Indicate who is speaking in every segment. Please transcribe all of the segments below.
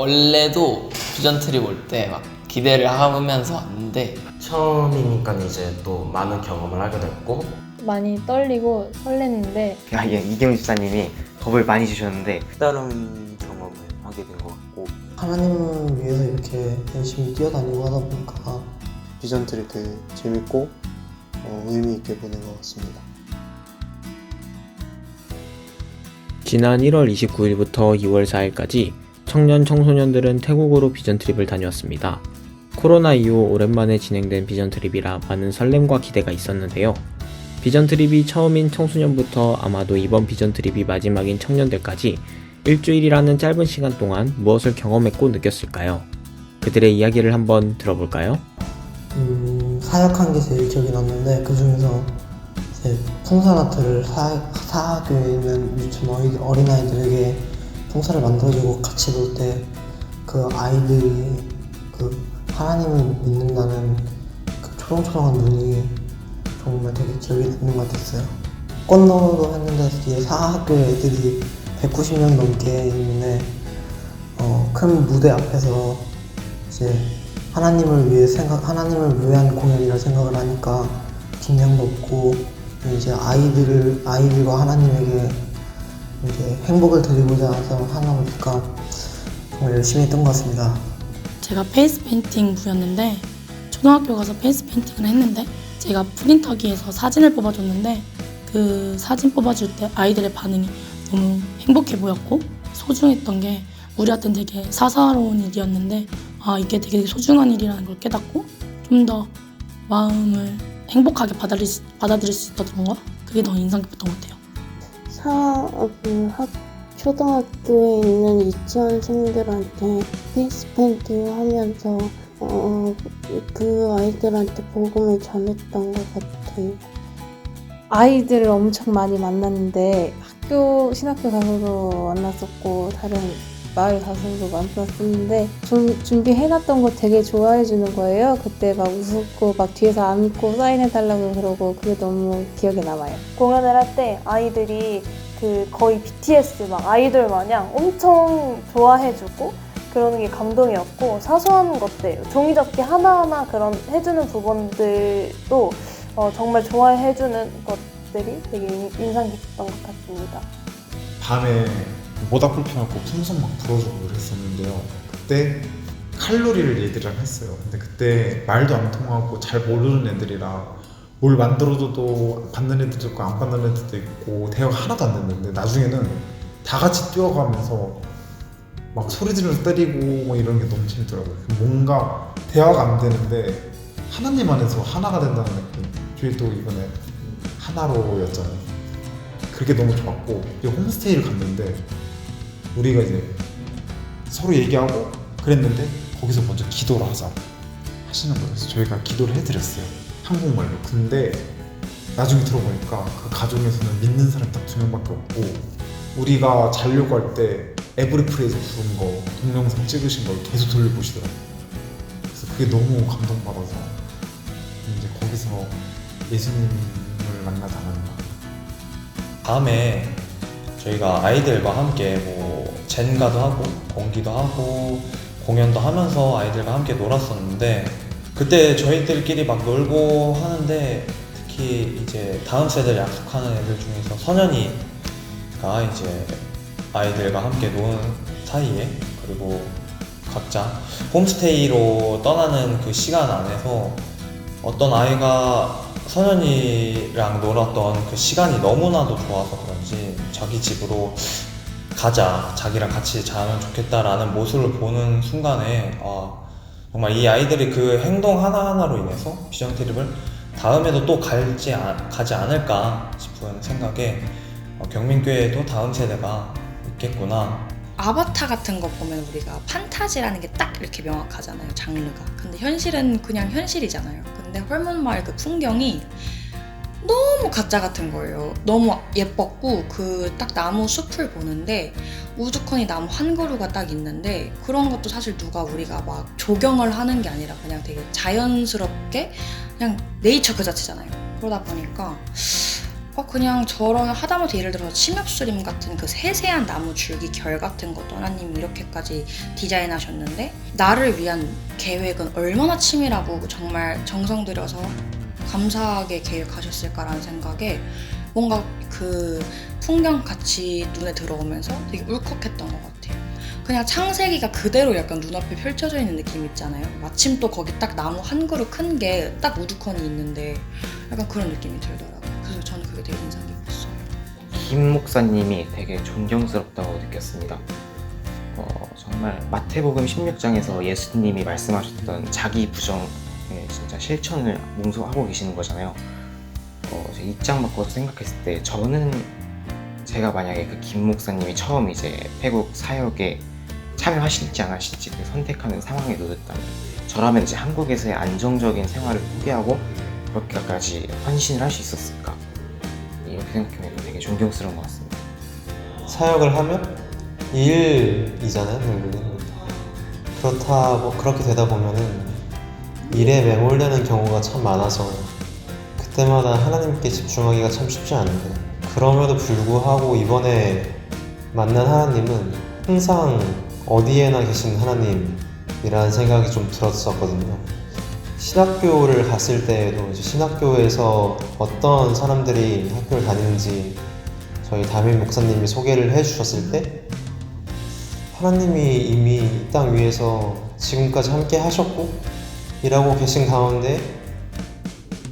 Speaker 1: 원래도 비전 트립 올 때 막 기대를 하면서 왔는데
Speaker 2: 처음이니까 이제 또 많은 경험을 하게 됐고
Speaker 3: 많이 떨리고 설렜는데
Speaker 4: 이경희 집사님이 겁을 많이 주셨는데 다른 경험을 하게 된 것 같고
Speaker 5: 하나님을 위해서 이렇게 열심히 뛰어다니고 하다 보니까
Speaker 6: 비전 트립 되게 재밌고 의미 있게 보낸 것 같습니다.
Speaker 7: 지난 1월 29일부터 2월 4일까지 청년 청소년들은 태국으로 비전 트립을 다녀왔습니다. 코로나 이후 오랜만에 진행된 비전 트립이라 많은 설렘과 기대가 있었는데요. 비전 트립이 처음인 청소년부터 아마도 이번 비전 트립이 마지막인 청년들까지 일주일이라는 짧은 시간 동안 무엇을 경험했고 느꼈을까요? 그들의 이야기를 한번 들어볼까요?
Speaker 5: 사역한 게 제일 기억이 남는데 그 중에서 이제 풍선아트를 사교에 있는 유치원 어린아이들에게 풍선을 만들어주고 같이 놀 때 그 아이들이 그 하나님을 믿는다는 그 초롱초롱한 눈이 정말 되게 기억에 남는 것 같았어요. 꽃놀이도 했는데 뒤에 사학교 애들이 190명 넘게 있는데 큰 무대 앞에서 이제 하나님을 위한 공연이라 생각을 하니까 긴장도 없고 이제 아이들과 하나님에게 이제 행복을 드리고자 하다 보니까 정말 열심히 했던 것 같습니다.
Speaker 8: 제가 페이스 페인팅 부였는데 초등학교 가서 페이스 페인팅을 했는데 제가 프린터기에서 사진을 뽑아줬는데 그 사진 뽑아줄 때 아이들의 반응이 너무 행복해 보였고 소중했던 게 우리한테는 되게 사사로운 일이었는데 이게 되게 소중한 일이라는 걸 깨닫고 좀 더 마음을 행복하게 받아들일 수 있었던 거 그게 더 인상 깊었던 것 같아요.
Speaker 9: 초등학교에 있는 유치원생들한테 페이스 페인팅을 하면서 그 아이들한테 복음을 전했던 것 같아요.
Speaker 3: 아이들을 엄청 많이 만났는데 신학교 가서도 만났었고 다른 마을 가서도 만났었는데 준비해놨던 거 되게 좋아해주는 거예요. 그때 막 웃고 막 뒤에서 안고 사인해달라고 그러고 그게 너무 기억에 남아요.
Speaker 10: 공연을 할 때 아이들이 그 거의 BTS 막 아이돌 마냥 엄청 좋아해주고 그러는 게 감동이었고 사소한 것들 종이접기 하나하나 그런 해주는 부분들도 정말 좋아해주는 것들이 되게 인상 깊었던 것 같습니다.
Speaker 11: 밤에 모닥불 펴놓고 풍선 막 불어주고 그랬었는데요. 그때 칼로리를 얘들이랑 했어요. 근데 그때 말도 안 통하고 잘 모르는 애들이랑 뭘 만들어줘도 받는 애들도 있고 안 받는 애들도 있고 대화가 하나도 안 됐는데 나중에는 다 같이 뛰어가면서 막 소리 지르면서 때리고 뭐 이런 게 너무 재밌더라고요. 뭔가 대화가 안 되는데 하나님 안에서 하나가 된다는 느낌. 저희 또 이번에 하나로였잖아요. 그게 너무 좋았고 홈스테이를 갔는데 우리가 이제 서로 얘기하고 그랬는데 거기서 먼저 기도를 하자 하시는 거예요. 그래서 저희가 기도를 해드렸어요. 한국말로. 근데 나중에 들어보니까 그 가정에서는 믿는 사람 딱 2명밖에 없고 우리가 자려고 할 때 에브리프레이즈 부른 거 동영상 찍으신 걸 계속 돌려보시더라고요. 그래서 그게 너무 감동받아서 이제 거기서 예수님을 만나다 만나.
Speaker 12: 다음에 저희가 아이들과 함께 뭐 젠가도 하고 공기도 하고 공연도 하면서 아이들과 함께 놀았었는데 그때 저희들끼리 막 놀고 하는데 특히 이제 다음 세대를 약속하는 애들 중에서 선현이가 이제 아이들과 함께 노는 사이에 그리고 각자 홈스테이로 떠나는 그 시간 안에서 어떤 아이가 선현이랑 놀았던 그 시간이 너무나도 좋아서 그런지 자기 집으로 가자, 자기랑 같이 자면 좋겠다라는 모습을 보는 순간에 정말 이 아이들이 그 행동 하나하나로 인해서 비전 트립을 다음에도 또 가지 않을까 싶은 생각에 경민교회에도 다음 세대가 있겠구나.
Speaker 13: 아바타 같은 거 보면 우리가 판타지라는 게 딱 이렇게 명확하잖아요, 장르가. 근데 현실은 그냥 현실이잖아요. 근데 헐몬마을 그 풍경이 너무 가짜 같은 거예요. 너무 예뻤고 그 딱 나무 숲을 보는데 우두커니 나무 한 그루가 딱 있는데 그런 것도 사실 우리가 막 조경을 하는 게 아니라 그냥 되게 자연스럽게 그냥 네이처 그 자체잖아요. 그러다 보니까 그냥 저런 하다못해 예를 들어 침엽수림 같은 그 세세한 나무 줄기 결 같은 것도 하나님이 이렇게까지 디자인하셨는데 나를 위한 계획은 얼마나 치밀하고 정말 정성 들여서 감사하게 계획하셨을까라는 생각에 뭔가 그 풍경같이 눈에 들어오면서 되게 울컥했던 것 같아요. 그냥 창세기가 그대로 약간 눈앞에 펼쳐져 있는 느낌 있잖아요. 마침 또 거기 딱 나무 한 그루 큰 게 딱 우두커니 있는데 약간 그런 느낌이 들더라고요. 그래서 저는 그게 되게 인상 깊었어요.
Speaker 4: 김 목사님이 되게 존경스럽다고 느꼈습니다. 정말 마태복음 16장에서 예수님이 말씀하셨던 자기 부정의 진짜 실천을 몽소하고 계시는 거잖아요. 이 장 바꿔서 생각했을 때 저는 제가 만약에 그 김 목사님이 처음 이제 태국 사역에 참여하실지 안 하실지 그 선택하는 상황에 놓였다면 저라면 이제 한국에서의 안정적인 생활을 포기하고 그렇게까지 헌신을 할 수 있었을까, 이렇게 생각해보면 되게 존경스러운 것 같습니다.
Speaker 5: 사역을 하면 일이잖아요, 결국은. 그렇게 되다 보면은 일에 매몰되는 경우가 참 많아서 그때마다 하나님께 집중하기가 참 쉽지 않은데, 그럼에도 불구하고 이번에 만난 하나님은 항상 어디에나 계신 하나님이라는 생각이 좀 들었었거든요. 신학교를 갔을 때에도 이제 신학교에서 어떤 사람들이 학교를 다니는지 저희 담임 목사님이 소개를 해주셨을 때 하나님이 이미 이 땅 위에서 지금까지 함께 하셨고 일하고 계신 가운데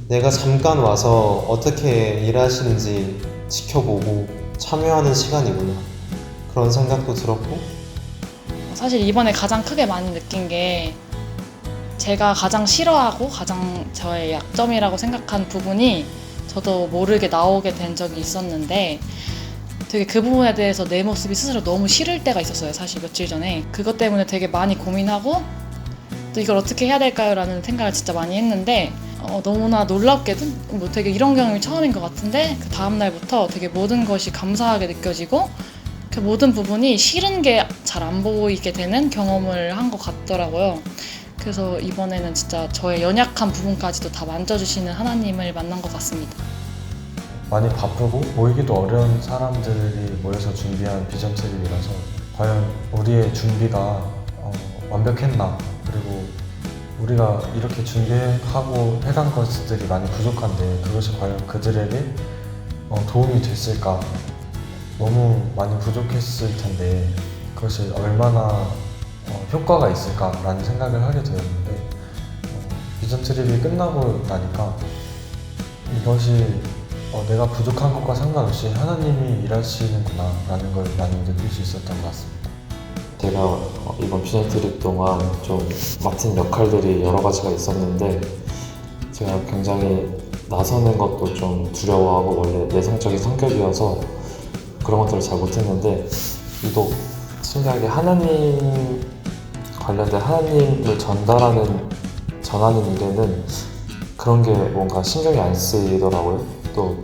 Speaker 5: 내가 잠깐 와서 어떻게 일하시는지 지켜보고 참여하는 시간이구나, 그런 생각도 들었고,
Speaker 8: 사실 이번에 가장 크게 많이 느낀 게 제가 가장 싫어하고 가장 저의 약점이라고 생각한 부분이 저도 모르게 나오게 된 적이 있었는데 되게 그 부분에 대해서 내 모습이 스스로 너무 싫을 때가 있었어요. 사실 며칠 전에 그것 때문에 되게 많이 고민하고 또 이걸 어떻게 해야 될까요? 라는 생각을 진짜 많이 했는데 너무나 놀랍게도 되게 이런 경험이 처음인 것 같은데 그 다음날부터 되게 모든 것이 감사하게 느껴지고 그 모든 부분이 싫은 게 잘 안 보이게 되는 경험을 한 것 같더라고요. 그래서 이번에는 진짜 저의 연약한 부분까지도 다 만져주시는 하나님을 만난 것 같습니다.
Speaker 14: 많이 바쁘고 모이기도 어려운 사람들이 모여서 준비한 비전 트립이라서 과연 우리의 준비가 완벽했나, 그리고 우리가 이렇게 준비하고 해간 것들이 많이 부족한데 그것이 과연 그들에게 도움이 됐을까, 너무 많이 부족했을 텐데 그것이 얼마나 효과가 있을까라는 생각을 하게 되었는데 비전 트립이 끝나고 나니까 이것이 내가 부족한 것과 상관없이 하나님이 일하시는구나 라는 걸 많이 느낄 수 있었던 것 같습니다.
Speaker 15: 제가 이번 비전 트립 동안 좀 맡은 역할들이 여러 가지가 있었는데 제가 굉장히 나서는 것도 좀 두려워하고 원래 내성적인 성격이어서 그런 것들을 잘 못했는데 유독 신기하게 하나님 관련된 하나님을 전하는 일에는 그런 게 뭔가 신경이 안 쓰이더라고요. 또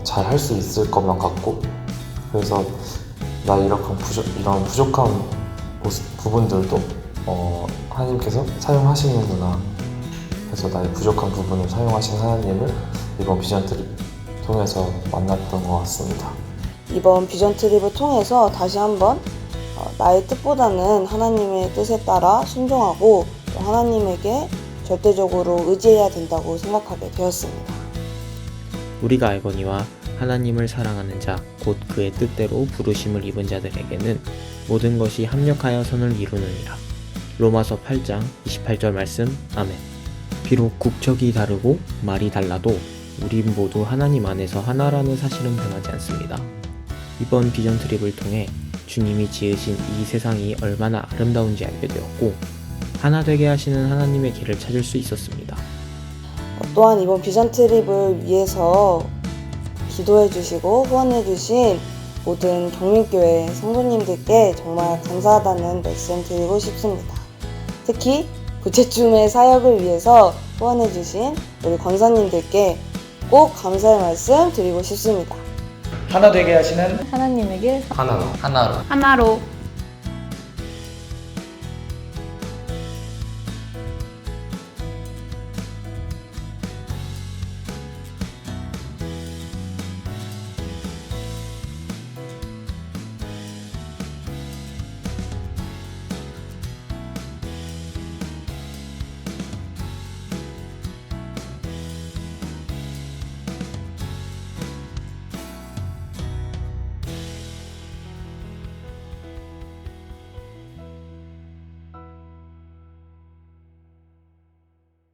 Speaker 15: 잘 할 수 있을 것만 같고, 그래서 나 이런 부족한 부분들도 하나님께서 사용하시는구나, 그래서 나의 부족한 부분을 사용하신 하나님을 이번 비전 트립 통해서 만났던 것 같습니다.
Speaker 9: 이번 비전 트립을 통해서 다시 한번 나의 뜻보다는 하나님의 뜻에 따라 순종하고 또 하나님에게 절대적으로 의지해야 된다고 생각하게 되었습니다.
Speaker 7: 우리가 알거니와 하나님을 사랑하는 자, 곧 그의 뜻대로 부르심을 입은 자들에게는 모든 것이 합력하여 선을 이루느니라. 로마서 8장 28절 말씀. 아멘. 비록 국적이 다르고 말이 달라도 우린 모두 하나님 안에서 하나라는 사실은 변하지 않습니다. 이번 비전 트립을 통해 주님이 지으신 이 세상이 얼마나 아름다운지 알게 되었고 하나 되게 하시는 하나님의 길을 찾을 수 있었습니다.
Speaker 9: 또한 이번 비전 트립을 위해서 기도해 주시고 후원해 주신 모든 경민교회 성도님들께 정말 감사하다는 말씀 드리고 싶습니다. 특히 부채춤의 사역을 위해서 후원해 주신 우리 권사님들께 꼭 감사의 말씀 드리고 싶습니다.
Speaker 16: 하나 되게 하시는
Speaker 3: 하나님의 길
Speaker 1: 하나로
Speaker 3: 하나로